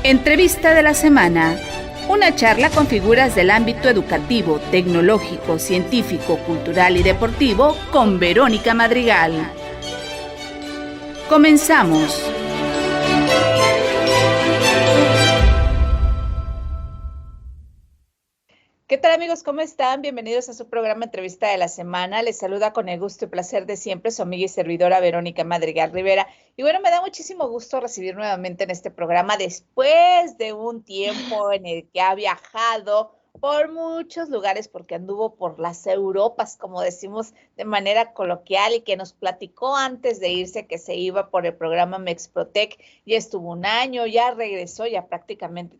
Entrevista de la semana. Una charla con figuras del ámbito educativo, tecnológico, científico, cultural y deportivo con Verónica Madrigal. Comenzamos. ¿Qué tal, amigos? ¿Cómo están? Bienvenidos a su programa Entrevista de la Semana. Les saluda con el gusto y placer de siempre su amiga y servidora Verónica Madrigal Rivera. Y bueno, me da muchísimo gusto recibir nuevamente en este programa después de un tiempo en el que ha viajado por muchos lugares, porque anduvo por las Europas, como decimos de manera coloquial, y que nos platicó antes de irse que se iba por el programa Mexprotec. Ya estuvo un año, ya regresó, ya prácticamente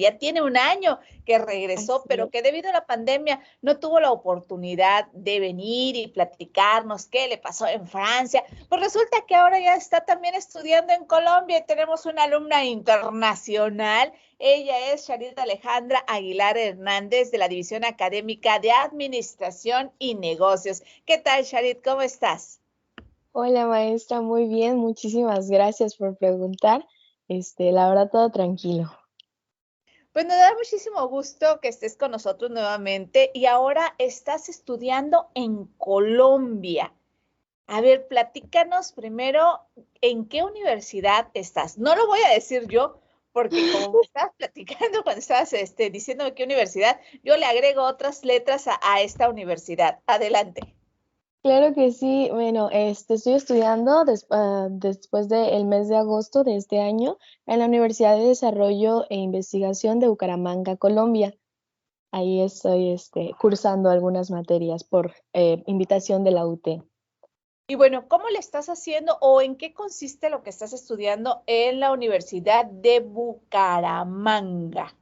ya tiene un año que regresó, pero que debido a la pandemia no tuvo la oportunidad de venir y platicarnos qué le pasó en Francia. Pues resulta que ahora ya está también estudiando en Colombia y tenemos una alumna internacional. Ella es Charit Alejandra Aguilar Hernández, de la División Académica de Administración y Negocios. ¿Qué tal, Charit? ¿Cómo estás? Hola, maestra, muy bien, muchísimas gracias por preguntar. La verdad, todo tranquilo. Pues nos da muchísimo gusto que estés con nosotros nuevamente y ahora estás estudiando en Colombia. A ver, platícanos primero en qué universidad estás. No lo voy a decir yo, porque como me estabas platicando cuando estabas diciéndome qué universidad, yo le agrego otras letras a esta universidad. Adelante. Claro que sí, bueno, estoy estudiando después del mes de agosto de este año en la Universidad de Desarrollo e Investigación de Bucaramanga, Colombia. Ahí estoy cursando algunas materias por invitación de la UT. Y bueno, ¿cómo le estás haciendo o en qué consiste lo que estás estudiando en la Universidad de Bucaramanga?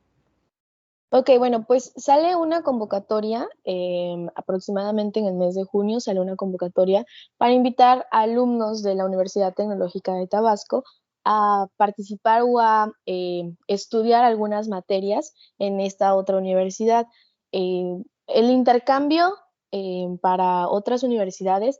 Ok, bueno, pues sale una convocatoria, aproximadamente en el mes de junio sale una convocatoria para invitar a alumnos de la Universidad Tecnológica de Tabasco a participar o a estudiar algunas materias en esta otra universidad. El intercambio para otras universidades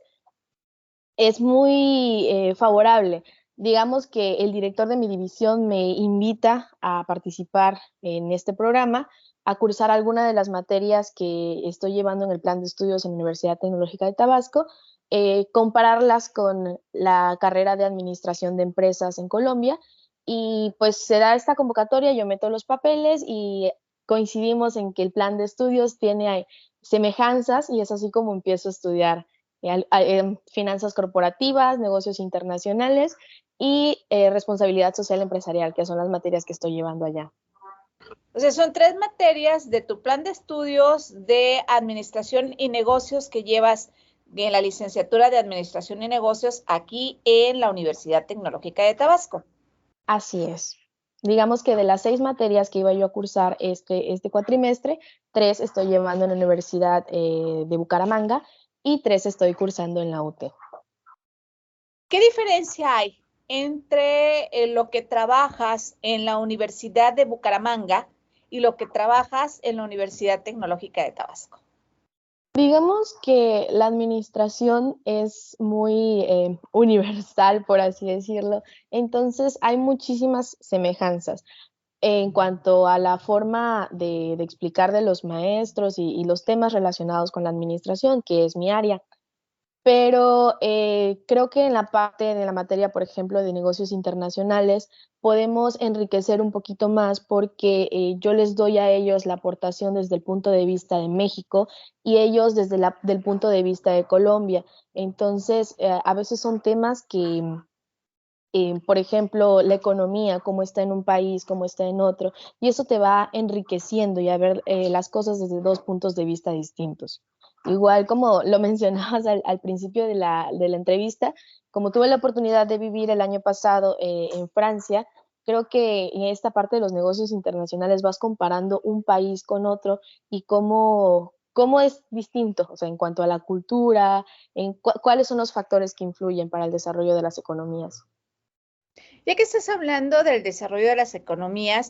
es muy favorable. Digamos que el director de mi división me invita a participar en este programa, a cursar alguna de las materias que estoy llevando en el plan de estudios en la Universidad Tecnológica de Tabasco, compararlas con la carrera de Administración de Empresas en Colombia, y pues se da esta convocatoria, yo meto los papeles y coincidimos en que el plan de estudios tiene semejanzas, y es así como empiezo a estudiar finanzas corporativas, negocios internacionales y responsabilidad social empresarial, que son las materias que estoy llevando allá. O sea, son 3 materias de tu plan de estudios de Administración y Negocios que llevas en la licenciatura de Administración y Negocios aquí en la Universidad Tecnológica de Tabasco. Así es. Digamos que de las 6 materias que iba yo a cursar este cuatrimestre, 3 estoy llevando en la Universidad de Bucaramanga y 3 estoy cursando en la UT. ¿Qué diferencia hay entre lo que trabajas en la Universidad de Bucaramanga y lo que trabajas en la Universidad Tecnológica de Tabasco? Digamos que la administración es muy universal, por así decirlo, entonces hay muchísimas semejanzas en cuanto a la forma de explicar de los maestros y los temas relacionados con la administración, que es mi área. Pero creo que en la parte de la materia, por ejemplo, de negocios internacionales, podemos enriquecer un poquito más porque yo les doy a ellos la aportación desde el punto de vista de México y ellos desde del punto de vista de Colombia. Entonces, a veces son temas que, por ejemplo, la economía, cómo está en un país, cómo está en otro, y eso te va enriqueciendo y a ver las cosas desde dos puntos de vista distintos. Igual como lo mencionabas al principio de la entrevista, como tuve la oportunidad de vivir el año pasado en Francia, creo que en esta parte de los negocios internacionales vas comparando un país con otro y cómo es distinto, o sea, en cuanto a la cultura, cuáles son los factores que influyen para el desarrollo de las economías. Ya que estás hablando del desarrollo de las economías,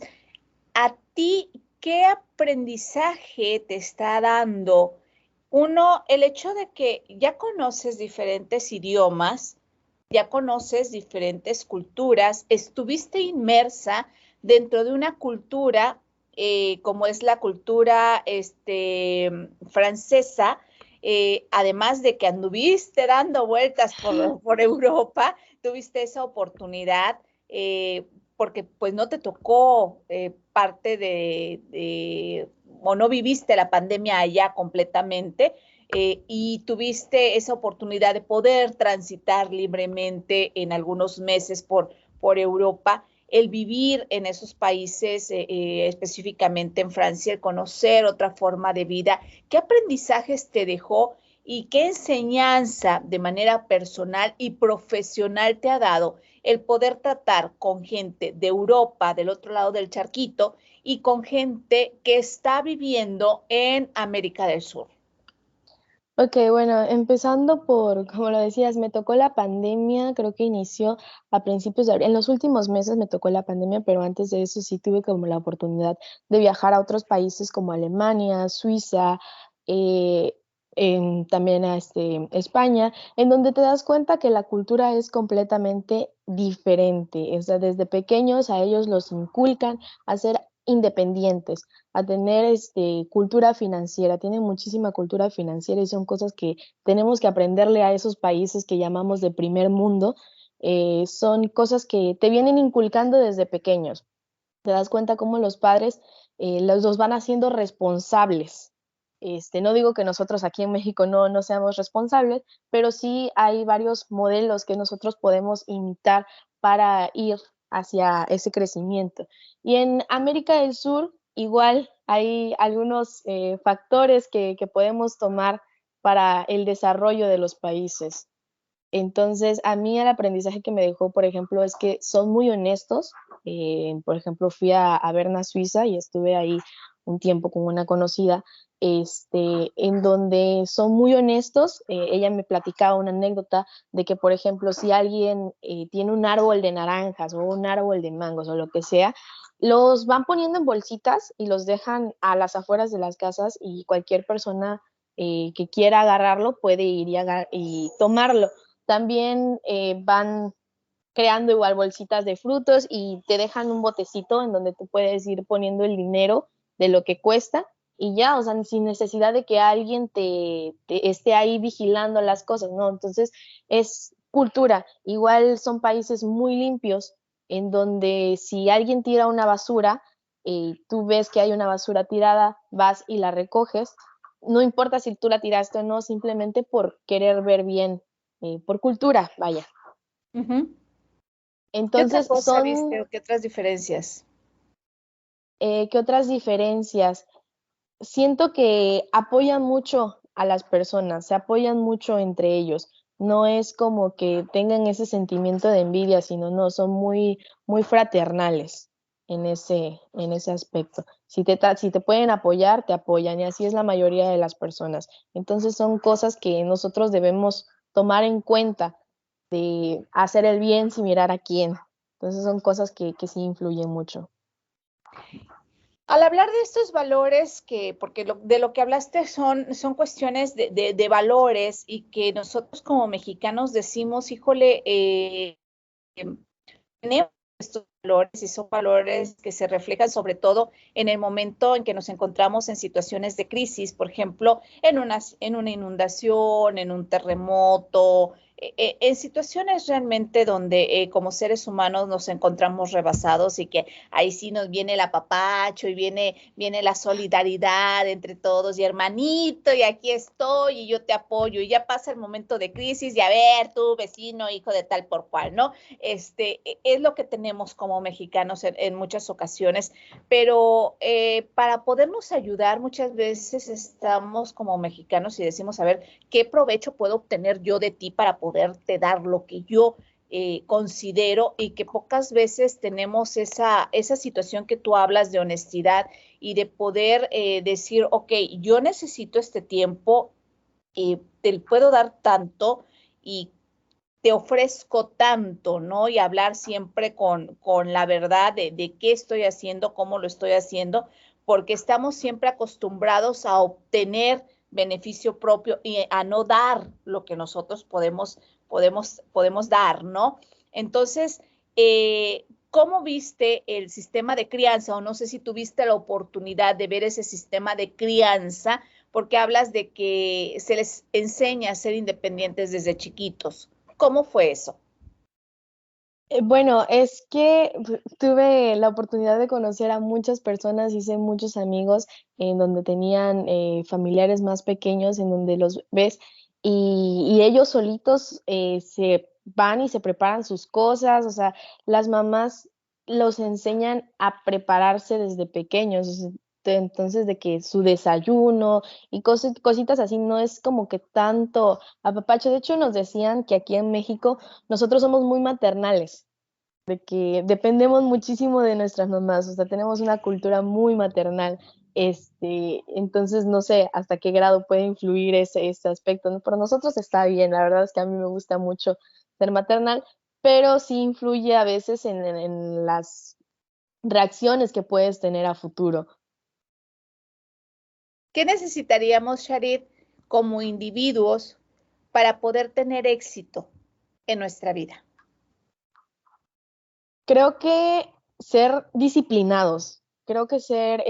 ¿a ti qué aprendizaje te está dando? Uno, el hecho de que ya conoces diferentes idiomas, ya conoces diferentes culturas, estuviste inmersa dentro de una cultura como es la cultura francesa, además de que anduviste dando vueltas por Europa, tuviste esa oportunidad, porque pues no te tocó parte o no viviste la pandemia allá completamente, y tuviste esa oportunidad de poder transitar libremente en algunos meses por Europa, el vivir en esos países, específicamente en Francia, el conocer otra forma de vida. ¿Qué aprendizajes te dejó y qué enseñanza de manera personal y profesional te ha dado el poder tratar con gente de Europa, del otro lado del charquito, y con gente que está viviendo en América del Sur? Ok, bueno, empezando por, como lo decías, me tocó la pandemia, creo que inició a principios de abril. En los últimos meses me tocó la pandemia, pero antes de eso sí tuve como la oportunidad de viajar a otros países como Alemania, Suiza, eh, también a España, en donde te das cuenta que la cultura es completamente diferente. O sea, desde pequeños a ellos los inculcan a ser independientes, a tener cultura financiera, tienen muchísima cultura financiera y son cosas que tenemos que aprenderle a esos países que llamamos de primer mundo. Son cosas que te vienen inculcando desde pequeños. Te das cuenta cómo los padres los van haciendo responsables. No digo que nosotros aquí en México no seamos responsables, pero sí hay varios modelos que nosotros podemos imitar para ir hacia ese crecimiento. Y en América del Sur, igual hay algunos factores que podemos tomar para el desarrollo de los países. Entonces, a mí el aprendizaje que me dejó, por ejemplo, es que son muy honestos. Por ejemplo, fui a Berna, Suiza, y estuve ahí un tiempo con una conocida, en donde son muy honestos. Ella me platicaba una anécdota de que, por ejemplo, si alguien tiene un árbol de naranjas o un árbol de mangos o lo que sea, los van poniendo en bolsitas y los dejan a las afueras de las casas y cualquier persona que quiera agarrarlo puede ir y tomarlo. También van creando igual bolsitas de frutos y te dejan un botecito en donde tú puedes ir poniendo el dinero de lo que cuesta y ya, o sea, sin necesidad de que alguien te esté ahí vigilando las cosas, ¿no? Entonces es cultura. Igual son países muy limpios en donde si alguien tira una basura, tú ves que hay una basura tirada, vas y la recoges. No importa si tú la tiraste o no, simplemente por querer ver bien por cultura, vaya. Uh-huh. ¿Qué otra Entonces, cosa viste o qué otras diferencias? ¿qué otras diferencias? Siento que apoyan mucho a las personas, se apoyan mucho entre ellos. No es como que tengan ese sentimiento de envidia, sino no, son muy fraternales en ese aspecto. Si te pueden apoyar, te apoyan, y así es la mayoría de las personas. Entonces son cosas que nosotros debemos tomar en cuenta de hacer el bien sin mirar a quién. Entonces son cosas que sí influyen mucho. Al hablar de estos valores, porque de lo que hablaste son cuestiones de valores y que nosotros como mexicanos decimos, híjole, tenemos estos valores y son valores que se reflejan sobre todo en el momento en que nos encontramos en situaciones de crisis, por ejemplo, en una inundación, en un terremoto, en situaciones realmente donde como seres humanos nos encontramos rebasados y que ahí sí nos viene el apapacho y viene la solidaridad entre todos y hermanito y aquí estoy y yo te apoyo y ya pasa el momento de crisis y a ver tú vecino hijo de tal por cual, ¿no? Es lo que tenemos como mexicanos en muchas ocasiones, pero para podernos ayudar muchas veces estamos como mexicanos y decimos, a ver, ¿qué provecho puedo obtener yo de ti para poderte dar lo que yo considero? Y que pocas veces tenemos esa situación que tú hablas de honestidad y de poder decir, ok, yo necesito este tiempo, te puedo dar tanto y te ofrezco tanto, ¿no? Y hablar siempre con la verdad de qué estoy haciendo, cómo lo estoy haciendo, porque estamos siempre acostumbrados a obtener beneficio propio y a no dar lo que nosotros podemos podemos dar, ¿no? Entonces, ¿cómo viste el sistema de crianza? O no sé si tuviste la oportunidad de ver ese sistema de crianza, porque hablas de que se les enseña a ser independientes desde chiquitos. ¿Cómo fue eso? Bueno, es que tuve la oportunidad de conocer a muchas personas, hice muchos amigos en donde tenían familiares más pequeños, en donde los ves y ellos solitos se van y se preparan sus cosas, o sea, las mamás los enseñan a prepararse desde pequeños, entonces de que su desayuno y cositas así, no es como que tanto apapacho. De hecho, nos decían que aquí en México nosotros somos muy maternales, de que dependemos muchísimo de nuestras mamás, o sea, tenemos una cultura muy maternal, entonces no sé hasta qué grado puede influir ese aspecto, ¿no? Para nosotros está bien, la verdad es que a mí me gusta mucho ser maternal, pero sí influye a veces en las reacciones que puedes tener a futuro. ¿Qué necesitaríamos, Sharid, como individuos para poder tener éxito en nuestra vida? Creo que ser disciplinados, creo que ser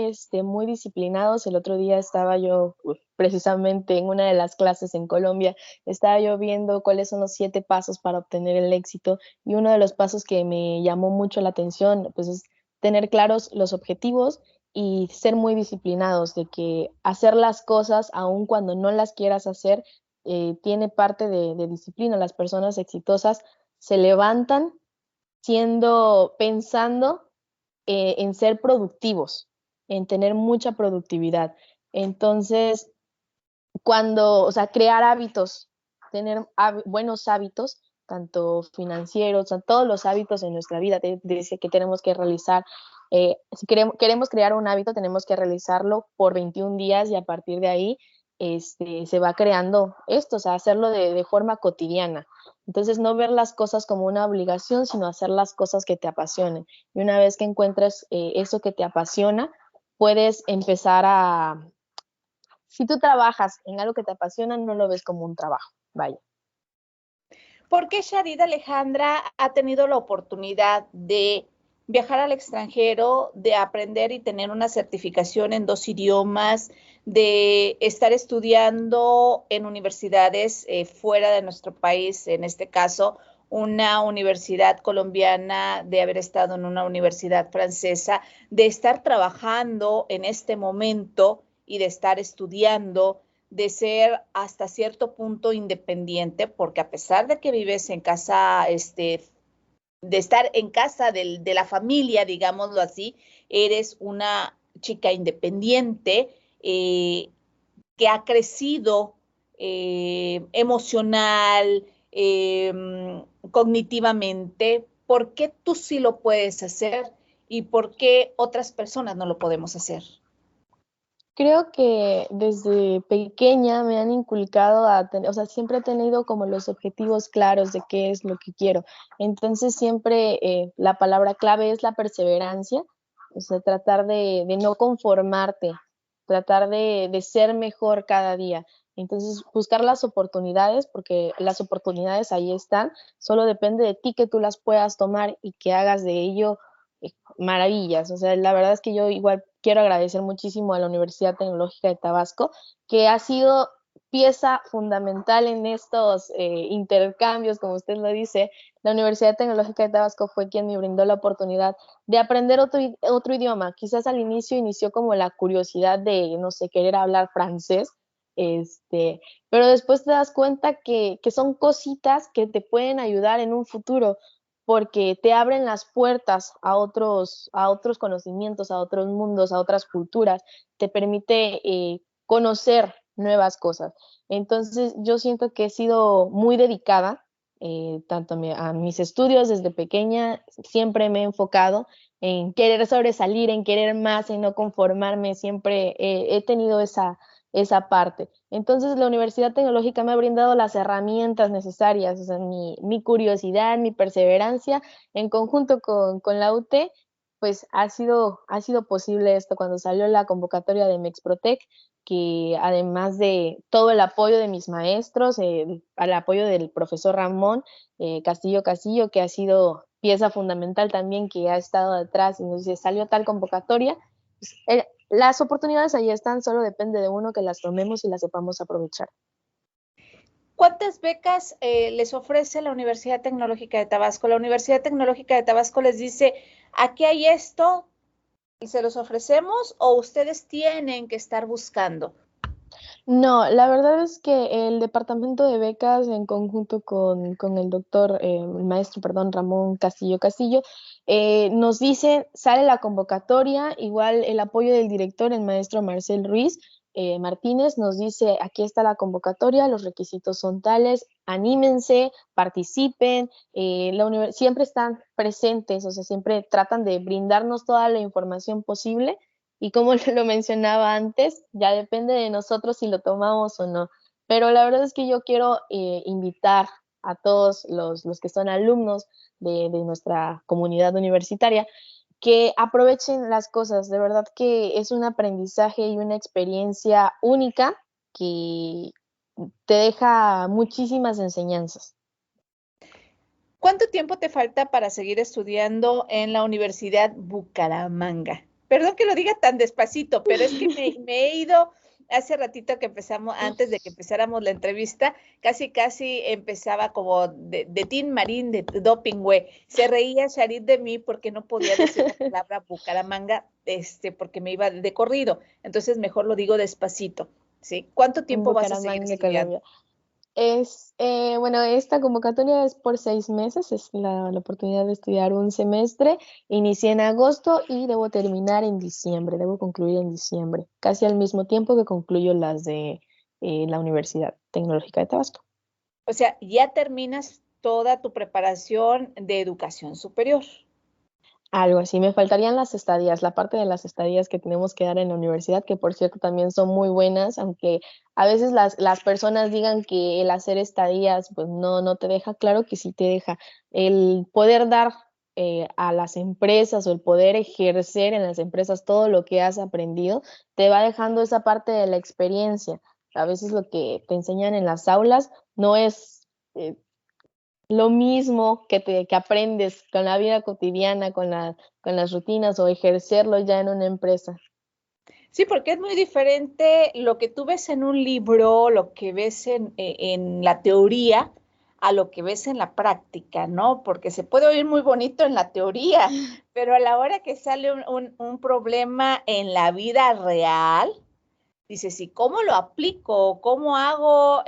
muy disciplinados. El otro día estaba yo precisamente en una de las clases en Colombia, estaba yo viendo cuáles son los 7 pasos para obtener el éxito y uno de los pasos que me llamó mucho la atención, pues es tener claros los objetivos y ser muy disciplinados, de que hacer las cosas aun cuando no las quieras hacer tiene parte de disciplina. Las personas exitosas se levantan pensando en ser productivos, en tener mucha productividad. Entonces, o sea, crear hábitos, tener buenos hábitos, tanto financieros, o todos los hábitos en nuestra vida, dice que tenemos que realizar, si queremos crear un hábito, tenemos que realizarlo por 21 días y a partir de ahí se va creando esto, o sea, hacerlo de forma cotidiana. Entonces, no ver las cosas como una obligación, sino hacer las cosas que te apasionen. Y una vez que encuentres eso que te apasiona, puedes empezar si tú trabajas en algo que te apasiona, no lo ves como un trabajo, vaya. ¿Por qué Sharid Alejandra ha tenido la oportunidad de viajar al extranjero, de aprender y tener una certificación en 2 idiomas, de estar estudiando en universidades fuera de nuestro país, en este caso, una universidad colombiana, de haber estado en una universidad francesa, de estar trabajando en este momento y de estar estudiando, de ser hasta cierto punto independiente, porque a pesar de que vives en casa, de estar en casa de la familia, digámoslo así, eres una chica independiente que ha crecido emocional, cognitivamente. ¿Por qué tú sí lo puedes hacer y por qué otras personas no lo podemos hacer? Creo que desde pequeña me han inculcado a tener, o sea, siempre he tenido como los objetivos claros de qué es lo que quiero. Entonces siempre la palabra clave es la perseverancia, o sea, tratar de no conformarte, tratar de ser mejor cada día. Entonces, buscar las oportunidades, porque las oportunidades ahí están, solo depende de ti que tú las puedas tomar y que hagas de ello maravillas. O sea, la verdad es que yo igual quiero agradecer muchísimo a la Universidad Tecnológica de Tabasco, que ha sido pieza fundamental en estos intercambios, como usted lo dice. La Universidad Tecnológica de Tabasco fue quien me brindó la oportunidad de aprender otro idioma. Quizás al inicio inició como la curiosidad de, no sé, querer hablar francés, pero después te das cuenta que son cositas que te pueden ayudar en un futuro, porque te abren las puertas a otros conocimientos, a otros mundos, a otras culturas, te permite conocer nuevas cosas. Entonces, yo siento que he sido muy dedicada, tanto a mis estudios desde pequeña, siempre me he enfocado en querer sobresalir, en querer más, en no conformarme, siempre he tenido esa parte. Entonces, la Universidad Tecnológica me ha brindado las herramientas necesarias, o sea, mi curiosidad, mi perseverancia, en conjunto con la UT, pues ha sido posible esto cuando salió la convocatoria de Mexprotec, que además de todo el apoyo de mis maestros, al apoyo del profesor Ramón Castillo, que ha sido pieza fundamental también, que ha estado detrás y nos dice, salió tal convocatoria, pues, las oportunidades ahí están, solo depende de uno que las tomemos y las sepamos aprovechar. ¿Cuántas becas les ofrece la Universidad Tecnológica de Tabasco? La Universidad Tecnológica de Tabasco les dice, aquí hay esto y se los ofrecemos, o ustedes tienen que estar buscando. No, la verdad es que el departamento de becas en conjunto con el doctor, el maestro, perdón, Ramón Castillo, nos dice, sale la convocatoria, igual el apoyo del director, el maestro Marcel Ruiz Martínez, nos dice, aquí está la convocatoria, los requisitos son tales, anímense, participen, siempre están presentes, o sea, siempre tratan de brindarnos toda la información posible y como lo mencionaba antes, ya depende de nosotros si lo tomamos o no. Pero la verdad es que yo quiero invitar a todos los que son alumnos de nuestra comunidad universitaria que aprovechen las cosas. De verdad que es un aprendizaje y una experiencia única que te deja muchísimas enseñanzas. ¿Cuánto tiempo te falta para seguir estudiando en la Universidad Bucaramanga? Perdón que lo diga tan despacito, pero es que me he ido hace ratito que empezamos, antes de que empezáramos la entrevista, casi empezaba como de Tin Marín, de Doping, güey. Se reía Sharid de mí porque no podía decir la palabra Bucaramanga, porque me iba de corrido. Entonces mejor lo digo despacito, ¿sí? ¿Cuánto En tiempo vas a seguir Bucaramanga, estudiando? Colombia. Bueno, esta convocatoria es por 6 meses, es la oportunidad de estudiar un semestre. Inicié en agosto y debo terminar en diciembre, debo concluir en diciembre, casi al mismo tiempo que concluyo las de la Universidad Tecnológica de Tabasco. O sea, ya terminas toda tu preparación de educación superior. Algo así, me faltarían las estadías, la parte de las estadías que tenemos que dar en la universidad, que por cierto también son muy buenas, aunque a veces las personas digan que el hacer estadías pues no te deja, claro que sí te deja. El poder dar a las empresas o el poder ejercer en las empresas todo lo que has aprendido, te va dejando esa parte de la experiencia. A veces lo que te enseñan en las aulas no es lo mismo que aprendes con la vida cotidiana, con las rutinas o ejercerlo ya en una empresa. Sí, porque es muy diferente lo que tú ves en un libro, lo que ves en la teoría, a lo que ves en la práctica, ¿no? Porque se puede oír muy bonito en la teoría, pero a la hora que sale un problema en la vida real, dices, ¿y cómo lo aplico? ¿Cómo hago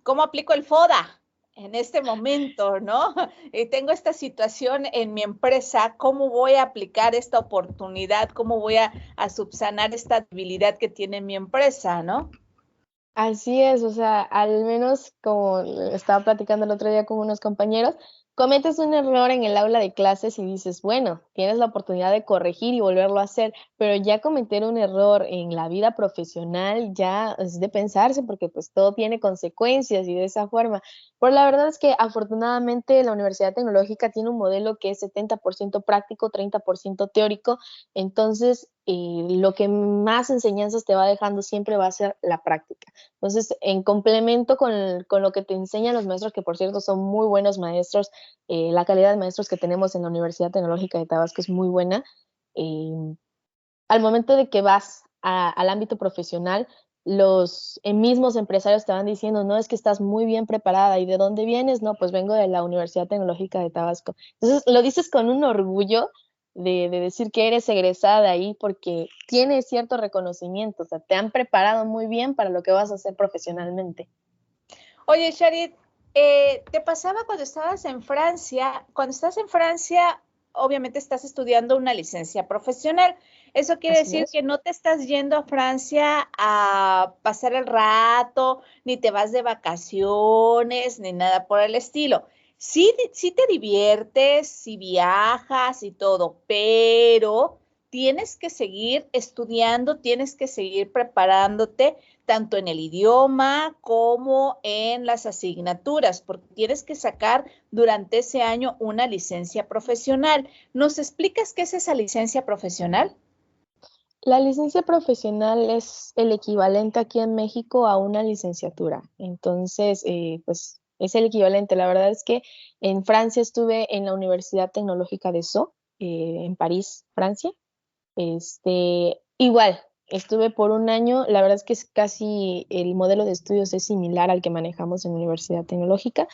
cómo aplico el FODA en este momento, ¿no? Y tengo esta situación en mi empresa, ¿cómo voy a aplicar esta oportunidad? ¿Cómo voy a subsanar esta debilidad que tiene mi empresa, ¿no? Así es, o sea, al menos como estaba platicando el otro día con unos compañeros, cometes un error en el aula de clases y dices, bueno, tienes la oportunidad de corregir y volverlo a hacer, pero ya cometer un error en la vida profesional ya es de pensarse porque pues todo tiene consecuencias y de esa forma. Pero la verdad es que afortunadamente la Universidad Tecnológica tiene un modelo que es 70% práctico, 30% teórico, entonces lo que más enseñanzas te va dejando siempre va a ser la práctica. Entonces, en complemento con lo que te enseñan los maestros, que por cierto son muy buenos maestros, la calidad de maestros que tenemos en la Universidad Tecnológica de Tabasco es muy buena. eh, Al momento de que vas al ámbito profesional, los mismos empresarios te van diciendo, no, es que estás muy bien preparada. ¿Y de dónde vienes? No, pues vengo de la Universidad Tecnológica de Tabasco. Entonces, lo dices con un orgullo de decir que eres egresada de ahí porque tienes cierto reconocimiento, o sea, te han preparado muy bien para lo que vas a hacer profesionalmente. Oye, Sharit, ¿te pasaba cuando estabas en Francia? Cuando estás en Francia, obviamente estás estudiando una licencia profesional. Eso quiere Así decir es. que no te estás yendo a Francia a pasar el rato, ni te vas de vacaciones, ni nada por el estilo. Sí, sí te diviertes, sí viajas y todo, pero tienes que seguir estudiando, tienes que seguir preparándote tanto en el idioma como en las asignaturas, porque tienes que sacar durante ese año una licencia profesional. ¿Nos explicas qué es esa licencia profesional? La licencia profesional es el equivalente aquí en México a una licenciatura. Entonces, pues es el equivalente. La verdad es que en Francia estuve en la Universidad Tecnológica de Sceaux, en París, Francia. Igual, estuve por un año. La verdad es que es casi el modelo de estudios es similar al que manejamos en la Universidad Tecnológica.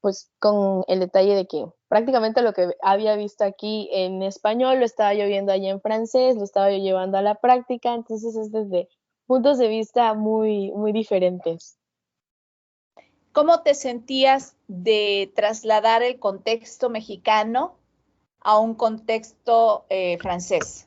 Pues con el detalle de que prácticamente lo que había visto aquí en español lo estaba yo viendo allá en francés, lo estaba yo llevando a la práctica, entonces es desde puntos de vista muy, muy diferentes. ¿Cómo te sentías de trasladar el contexto mexicano a un contexto francés?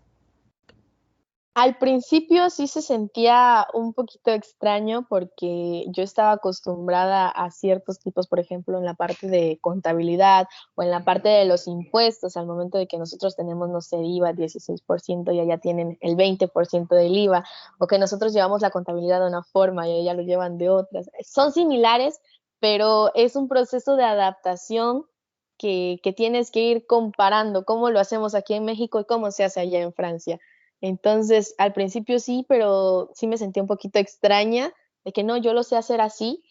Al principio sí se sentía un poquito extraño porque yo estaba acostumbrada a ciertos tipos, por ejemplo, en la parte de contabilidad o en la parte de los impuestos, al momento de que nosotros tenemos, no sé, IVA 16% y allá tienen el 20% del IVA, o que nosotros llevamos la contabilidad de una forma y allá lo llevan de otras. Son similares, pero es un proceso de adaptación que tienes que ir comparando cómo lo hacemos aquí en México y cómo se hace allá en Francia. Entonces, al principio sí, pero sí me sentí un poquito extraña de que no, yo lo sé hacer así,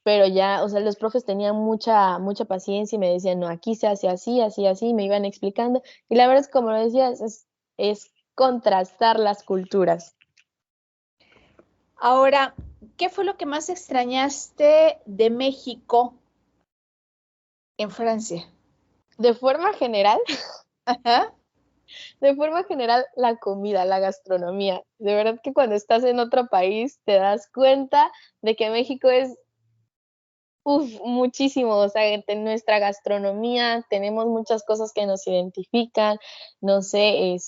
pero ya, o sea, los profes tenían mucha paciencia y me decían, no, aquí se hace así, así, así, me iban explicando. Y la verdad es que, como lo decías, es contrastar las culturas. Ahora, ¿qué fue lo que más extrañaste de México en Francia? De forma general, Ajá. de forma general, la comida, la gastronomía. De verdad que cuando estás en otro país te das cuenta de que México es muchísimo, o sea, en nuestra gastronomía tenemos muchas cosas que nos identifican, no sé,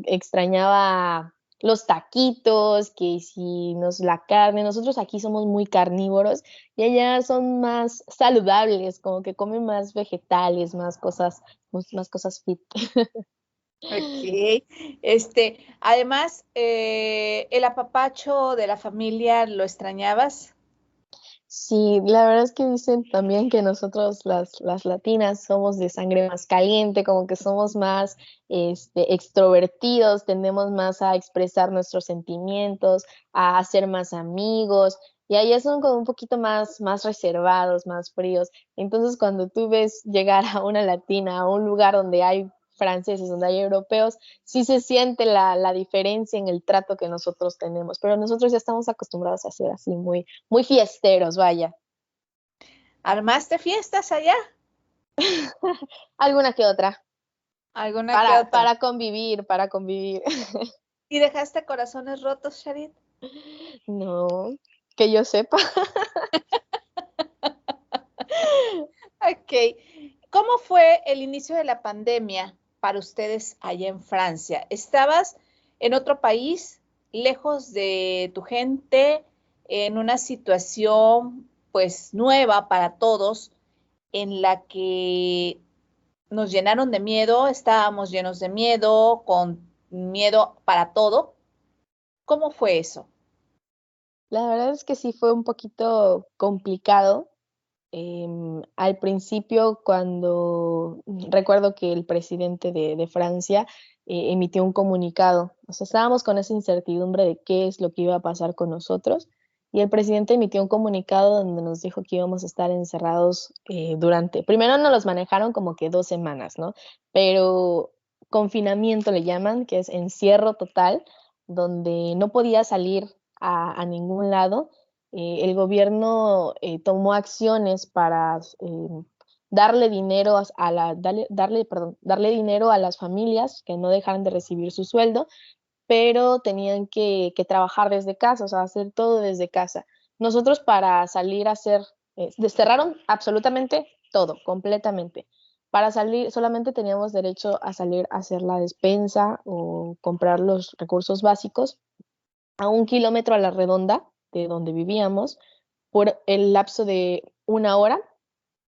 extrañaba los taquitos, que si nos la carne, nosotros aquí somos muy carnívoros y allá son más saludables, como que comen más vegetales, más cosas fit. Ok. Además, el apapacho de la familia, ¿lo extrañabas? Sí, la verdad es que dicen también que nosotros las latinas somos de sangre más caliente, como que somos más extrovertidos, tendemos más a expresar nuestros sentimientos, a hacer más amigos, y allá son como un poquito más reservados, más fríos. Entonces, cuando tú ves llegar a una latina, a un lugar donde hay franceses, donde hay europeos, sí se siente la diferencia en el trato que nosotros tenemos, pero nosotros ya estamos acostumbrados a ser así, muy fiesteros, vaya. ¿Armaste fiestas allá? Alguna que otra, ¿Alguna que otra? para convivir, para convivir. ¿Y dejaste corazones rotos, Sharit? No, que yo sepa. Ok. ¿Cómo fue el inicio de la pandemia para ustedes allá en Francia? ¿Estabas en otro país, lejos de tu gente, en una situación pues nueva para todos, en la que nos llenaron de miedo, estábamos llenos de miedo, con miedo para todo? ¿Cómo fue eso? La verdad es que sí fue un poquito complicado. Al principio, cuando recuerdo que el presidente de Francia emitió un comunicado, o sea, estábamos con esa incertidumbre de qué es lo que iba a pasar con nosotros, y el presidente emitió un comunicado donde nos dijo que íbamos a estar encerrados primero nos los manejaron como que 2 semanas, ¿no? Pero confinamiento le llaman, que es encierro total, donde no podía salir a ningún lado. El gobierno tomó acciones para darle dinero darle dinero a las familias que no dejaran de recibir su sueldo, pero tenían que trabajar desde casa, o sea, hacer todo desde casa. Nosotros para salir a hacer, desterraron absolutamente todo, completamente. Para salir solamente teníamos derecho a salir a hacer la despensa o comprar los recursos básicos a 1 kilómetro a la redonda de donde vivíamos por el lapso de 1 hora,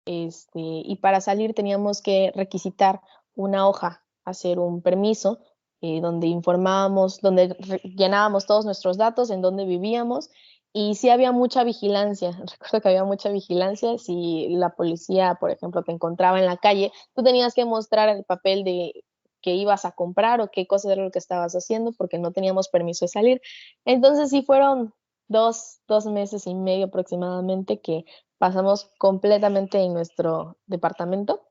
y para salir teníamos que requisitar una hoja, hacer un permiso donde informábamos, donde llenábamos todos nuestros datos, en dónde vivíamos, y sí había mucha vigilancia. Recuerdo que había mucha vigilancia. Si la policía, por ejemplo, te encontraba en la calle, tú tenías que mostrar el papel de qué ibas a comprar o qué cosa era lo que estabas haciendo, porque no teníamos permiso de salir. Entonces sí fueron dos meses y medio aproximadamente que pasamos completamente en nuestro departamento,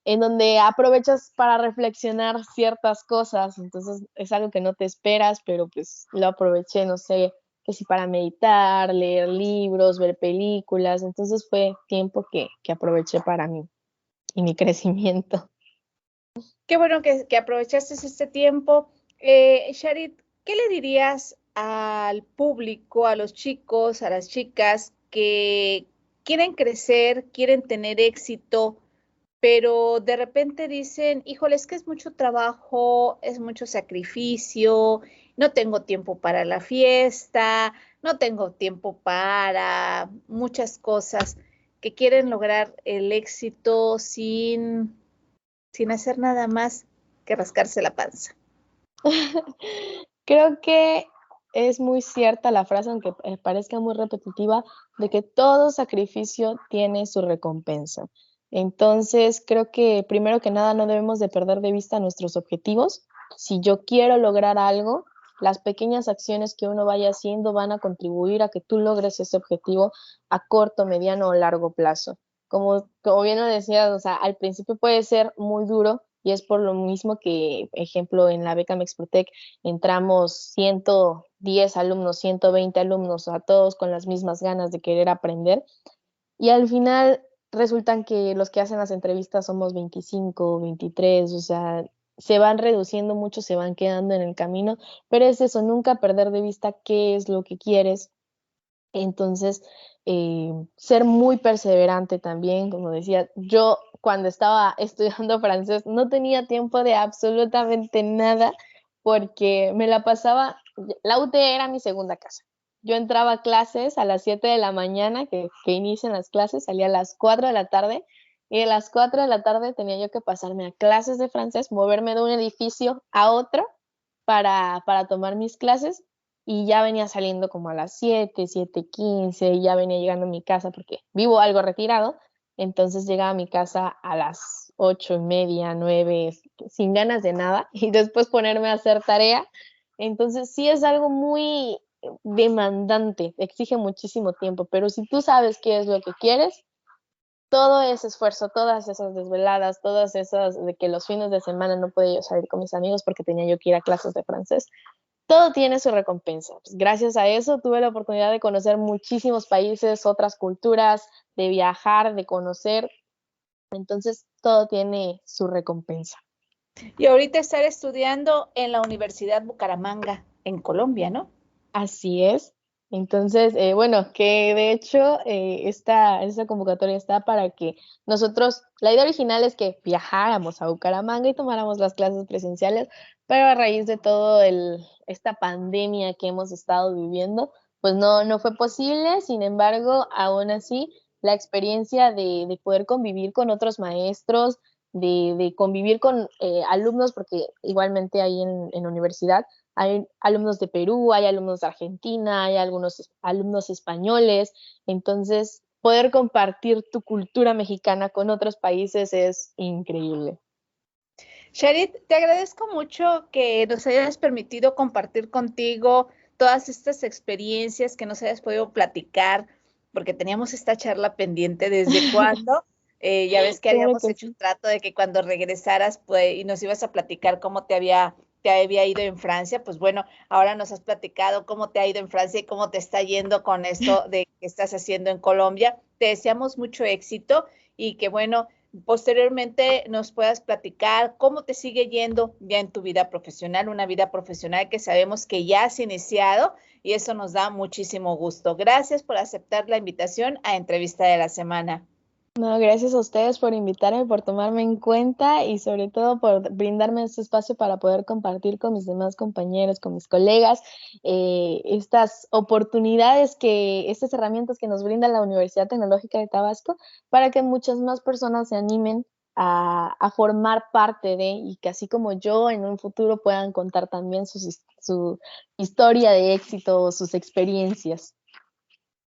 en donde aprovechas para reflexionar ciertas cosas. Entonces es algo que no te esperas, pero pues lo aproveché, no sé, que si para meditar, leer libros, ver películas. Entonces fue tiempo que aproveché para mí y mi crecimiento. Qué bueno que aprovechaste este tiempo. Sharit, ¿qué le dirías al público, a los chicos, a las chicas que quieren crecer, quieren tener éxito, pero de repente dicen, híjole, es que es mucho trabajo, es mucho sacrificio, no tengo tiempo para la fiesta, no tengo tiempo para muchas cosas, que quieren lograr el éxito sin hacer nada más que rascarse la panza? Creo que es muy cierta la frase, aunque parezca muy repetitiva, de que todo sacrificio tiene su recompensa. Entonces, creo que primero que nada no debemos de perder de vista nuestros objetivos. Si yo quiero lograr algo, las pequeñas acciones que uno vaya haciendo van a contribuir a que tú logres ese objetivo a corto, mediano o largo plazo. Como bien lo decías, o sea, al principio puede ser muy duro y es por lo mismo que, ejemplo, en la beca Mexprotec entramos 110 alumnos, 120 alumnos, a todos con las mismas ganas de querer aprender, y al final resultan que los que hacen las entrevistas somos 25, 23, o sea, se van reduciendo mucho, se van quedando en el camino, pero es eso, nunca perder de vista qué es lo que quieres. Entonces, ser muy perseverante también, como decía, yo cuando estaba estudiando francés no tenía tiempo de absolutamente nada porque me la pasaba, la UT era mi segunda casa. Yo entraba a clases a las 7 de la mañana, que inician las clases, salía a las 4 de la tarde, y a las 4 de la tarde tenía yo que pasarme a clases de francés, moverme de un edificio a otro para tomar mis clases, y ya venía saliendo como a las 7, 7:15, y ya venía llegando a mi casa porque vivo algo retirado, entonces llegaba a mi casa a las 8:30, 9, sin ganas de nada, y después ponerme a hacer tarea. Entonces sí es algo muy demandante, exige muchísimo tiempo, pero si tú sabes qué es lo que quieres, todo ese esfuerzo, todas esas desveladas, todas esas de que los fines de semana no podía yo salir con mis amigos porque tenía yo que ir a clases de francés, todo tiene su recompensa. Pues gracias a eso tuve la oportunidad de conocer muchísimos países, otras culturas, de viajar, de conocer. Entonces, todo tiene su recompensa. Y ahorita estar estudiando en la Universidad Bucaramanga, en Colombia, ¿no? Así es. Entonces, bueno, que de hecho esta convocatoria está para que nosotros, la idea original es que viajáramos a Bucaramanga y tomáramos las clases presenciales, pero a raíz de todo esta pandemia que hemos estado viviendo, pues no fue posible. Sin embargo, aún así, la experiencia de poder convivir con otros maestros, de convivir con alumnos, porque igualmente ahí en la universidad hay alumnos de Perú, hay alumnos de Argentina, hay algunos alumnos españoles. Entonces, poder compartir tu cultura mexicana con otros países es increíble. Sharit, te agradezco mucho que nos hayas permitido compartir contigo todas estas experiencias, que nos hayas podido platicar, porque teníamos esta charla pendiente desde cuándo. Ya ves que Claro habíamos que hecho un sí. trato de que cuando regresaras, pues, y nos ibas a platicar cómo te había ido en Francia. Pues bueno, ahora nos has platicado cómo te ha ido en Francia y cómo te está yendo con esto de que estás haciendo en Colombia. Te deseamos mucho éxito y que bueno, posteriormente nos puedas platicar cómo te sigue yendo ya en tu vida profesional, una vida profesional que sabemos que ya has iniciado y eso nos da muchísimo gusto. Gracias por aceptar la invitación a Entrevista de la Semana. No, gracias a ustedes por invitarme, por tomarme en cuenta y sobre todo por brindarme este espacio para poder compartir con mis demás compañeros, con mis colegas, estas oportunidades estas herramientas que nos brinda la Universidad Tecnológica de Tabasco para que muchas más personas se animen a formar parte de, y que así como yo en un futuro puedan contar también su historia de éxito, sus experiencias.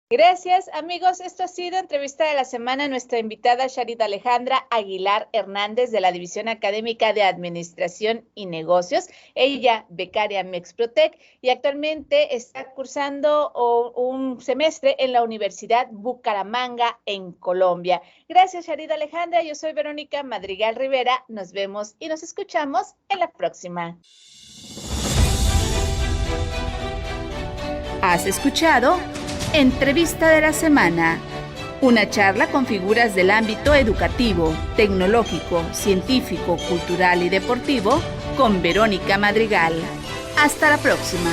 Gracias, amigos. Esto ha sido Entrevista de la Semana. Nuestra invitada, Charit Alejandra Aguilar Hernández, de la División Académica de Administración y Negocios. Ella, becaria Mexprotec, y actualmente está cursando un semestre en la Universidad Bucaramanga, en Colombia. Gracias, Charit Alejandra. Yo soy Verónica Madrigal Rivera. Nos vemos y nos escuchamos en la próxima. ¿Has escuchado? Entrevista de la Semana. Una charla con figuras del ámbito educativo, tecnológico, científico, cultural y deportivo con Verónica Madrigal. Hasta la próxima.